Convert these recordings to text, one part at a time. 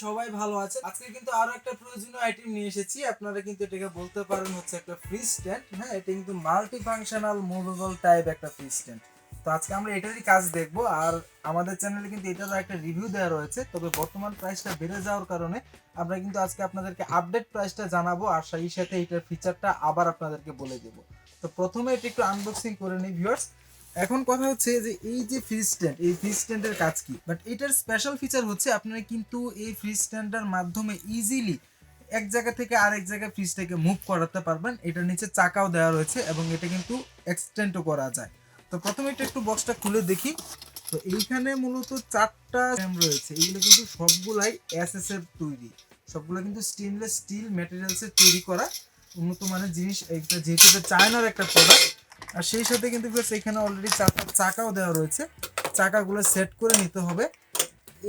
সবাই ভালো আছে। আজকে কিন্তু আরো একটা প্রয়োজনীয় আইটেম নিয়ে এসেছি। আপনারা কিন্তু এটাকে বলতে পারেন হচ্ছে একটা ফ্রিজ স্ট্যান্ড। হ্যাঁ, এটা কিন্তু মাল্টি ফাংশনাল মুভেবল টাইপ একটা ফ্রিজ স্ট্যান্ড। তো আজকে আমরা এটারই কাজ দেখব। আর আমাদের চ্যানেলে কিন্তু এটারও একটা রিভিউ দেওয়া রয়েছে। তবে বর্তমান প্রাইসটা বেড়ে যাওয়ার কারণে আমরা কিন্তু আজকে আপনাদেরকে আপডেট প্রাইসটা জানাবো, আর সেই সাথে এটার ফিচারটা আবার আপনাদেরকে বলে দেব। তো প্রথমে এটা একটু আনবক্সিং করে নিই ভিউয়ার্স। এখন কথা হচ্ছে যে এই যে ফ্রিজ স্ট্যান্ড, এই ফ্রিজ স্ট্যান্ডের কাজ কি, বাট এটার স্পেশাল ফিচার হচ্ছে আপনারা কিন্তু এই ফ্রিজ স্ট্যান্ডের মাধ্যমে ইজিলি এক জায়গা থেকে আরেক জায়গায় ফ্রিজটাকে মুভ করাতে পারবেন। এটার নিচে চাকাও দেওয়া রয়েছে এবং এটা কিন্তু এক্সটেন্ডও করা যায়। তো প্রথমে এটা একটু বক্সটা খুলে দেখি। তো এইখানে মূলত 4টা ফ্রেম রয়েছে। এইগুলো কিন্তু সবগুলাই এসএসএফ তৈরি, সবগুলো কিন্তু স্টেনলেস স্টিল ম্যাটেরিয়ালসের তৈরি করা উন্নত মানের জিনিস। এটা যেহেতু এটা চায়নার একটা প্রোডাক্ট, আর সেই সাথে কিন্তু এখানে অলরেডি 4টা চাকাও দেওয়া রয়েছে। চাকাগুলো সেট করে নিতে হবে।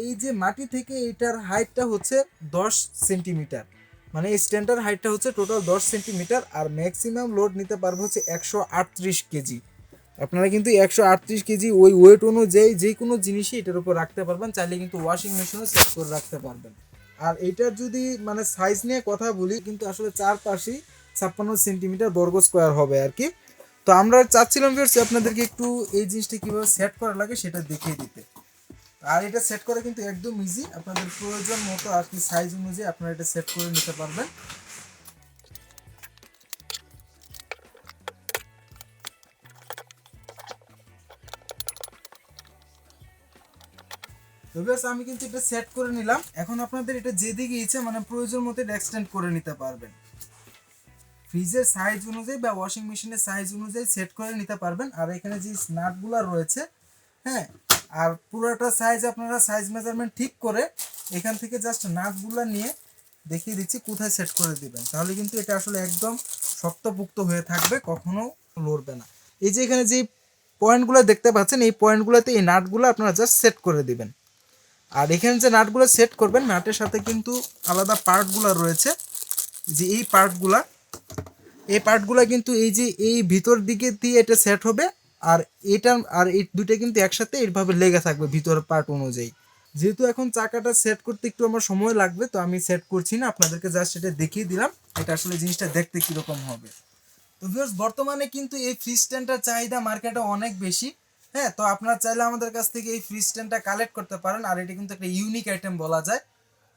এই যে মাটি থেকে এটার হাইটটা হচ্ছে 10 সেন্টিমিটার, মানে এই স্ট্যান্ডার্ড হাইটটা হচ্ছে টোটাল 10 সেন্টিমিটার। আর ম্যাক্সিমাম লোড নিতে পারবো হচ্ছে 138 কেজি। আপনারা কিন্তু 138 কেজি ওই ওয়েট অনুযায়ী যে কোনো জিনিসই এটার উপর রাখতে পারবেন। চাইলে কিন্তু ওয়াশিং মেশিনও সেট করে রাখতে পারবেন। আর এটার যদি মানে সাইজ নিয়ে কথা বলি, কিন্তু আসলে চারপাশেই 56 সেন্টিমিটার বর্গ স্কোয়ার হবে আর কি। তো আমরা চাচ্ছিলাম ভিউয়ার্স আপনাদেরকে একটু এই জিনিসটা কীভাবে সেট করা লাগে সেটা দেখিয়ে দিতে। আর এটা সেট করা কিন্তু একদম ইজি, আপনাদের প্রয়োজন মতো আর কি সাইজ অনুযায়ী আপনারা এটা সেট করে নিতে পারবেন। আমি কিন্তু এটা সেট করে নিলাম। এখন আপনাদের এটা যেদিকে ইচ্ছে মানে প্রয়োজন মতো এটা এক্সটেন্ড করে নিতে পারবেন। ফ্রিজের সাইজ অনুযায়ী বা ওয়াশিং মেশিনের সাইজ অনুযায়ী সেট করে নিতে পারবেন। আর এখানে যে নাটগুলো রয়েছে, হ্যাঁ, আর পুরোটা সাইজ আপনারা সাইজ মেজারমেন্ট ঠিক করে এখান থেকে জাস্ট নাটগুলো নিয়ে দেখিয়ে দিচ্ছি কোথায় সেট করে দিবেন। তাহলে কিন্তু এটা আসলে একদম শক্তপোক্ত হয়ে থাকবে, কখনো লড়বে না। এই যে এখানে যে পয়েন্টগুলো দেখতে পাচ্ছেন, এই পয়েন্টগুলোতে এই নাটগুলো আপনারা জাস্ট সেট করে দিবেন। আর এখানে যে নাটগুলো সেট করবেন, নাটের সাথে কিন্তু আলাদা পার্টগুলো রয়েছে। যে এই পার্টগুলো কিন্তু এই যে এই ভিতর দিকে দিয়ে এটা সেট হবে। আর এটা আর এই দুইটা কিন্তু একসাথে এইভাবে লেগে থাকবে ভিতরের পার্ট অনুযায়ী। যেহেতু এখন চাকাটা সেট করতে একটু আমার সময় লাগবে, তো আমি সেট করছি না, আপনাদেরকে জাস্ট এটা দেখিয়ে দিলাম এটা আসলে জিনিসটা দেখতে কীরকম হবে। তো ভিউয়ার্স, বর্তমানে কিন্তু এই ফ্রিজ স্ট্যান্ডটার চাহিদা মার্কেটে অনেক বেশি। হ্যাঁ, তো আপনারা চাইলে আমাদের কাছ থেকে এই ফ্রিজ স্ট্যান্ডটা কালেক্ট করতে পারেন। আর এটা কিন্তু একটা ইউনিক আইটেম বলা যায়।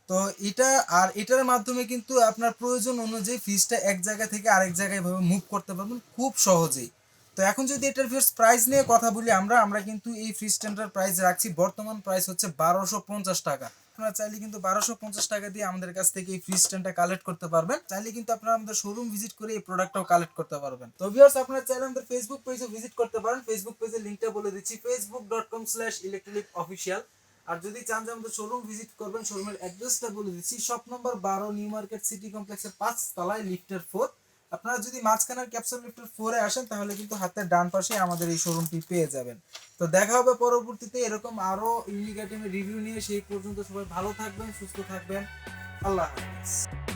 তো এটা আর এটার মাধ্যমে কিন্তু আপনার প্রয়োজন অনুযায়ী ফ্রিজটা এক জায়গা থেকে আরেক জায়গায় এভাবে মুভ করতে পারবেন খুব সহজেই। তো এখন যদি এটার প্রাইস নিয়ে কথা বলি, আমরা কিন্তু এই ফ্রিজ স্ট্যান্ডের প্রাইস রাখছি, বর্তমান প্রাইস হচ্ছে 1250 টাকা। আপনারা চাইলে কিন্তু 1250 টাকা দিয়ে আমাদের কাছ থেকে এই ফ্রিজ স্ট্যান্ডটা কালেক্ট করতে পারবেন। চাইলে কিন্তু আপনারা আমাদের শোরুম ভিজিট করে এই প্রোডাক্টটাও কালেক্ট করতে পারবেন। তো ভিউয়ার্স, আপনারা চাইলে আমাদের ফেসবুক পেজে ভিজিট করতে পারেন। ফেসবুক পেজের লিংকটা বলে দিচ্ছি, facebook.com/electroliv আর যদি চান যে আমাদের শোরুম ভিজিট করবেন, শোরুমের অ্যাড্রেসটা বলে দিচ্ছি, shop number 12, new market city কমপ্লেক্সের 5 তলায়, লিফটের 4। আপনারা যদি মাঝখানের ক্যাপসুল লিফটের 4-এ আসেন তাহলে কিন্তু হাতের ডান পাশে আমাদের এই শোরুমটি পেয়ে যাবেন। তো দেখা হবে পরবর্তীতে এরকম আরো ইউনিক আইটেমের রিভিউ নিয়ে। সেই পর্যন্ত সবাই ভালো থাকবেন, সুস্থ থাকবেন। আল্লাহ হাফেজ।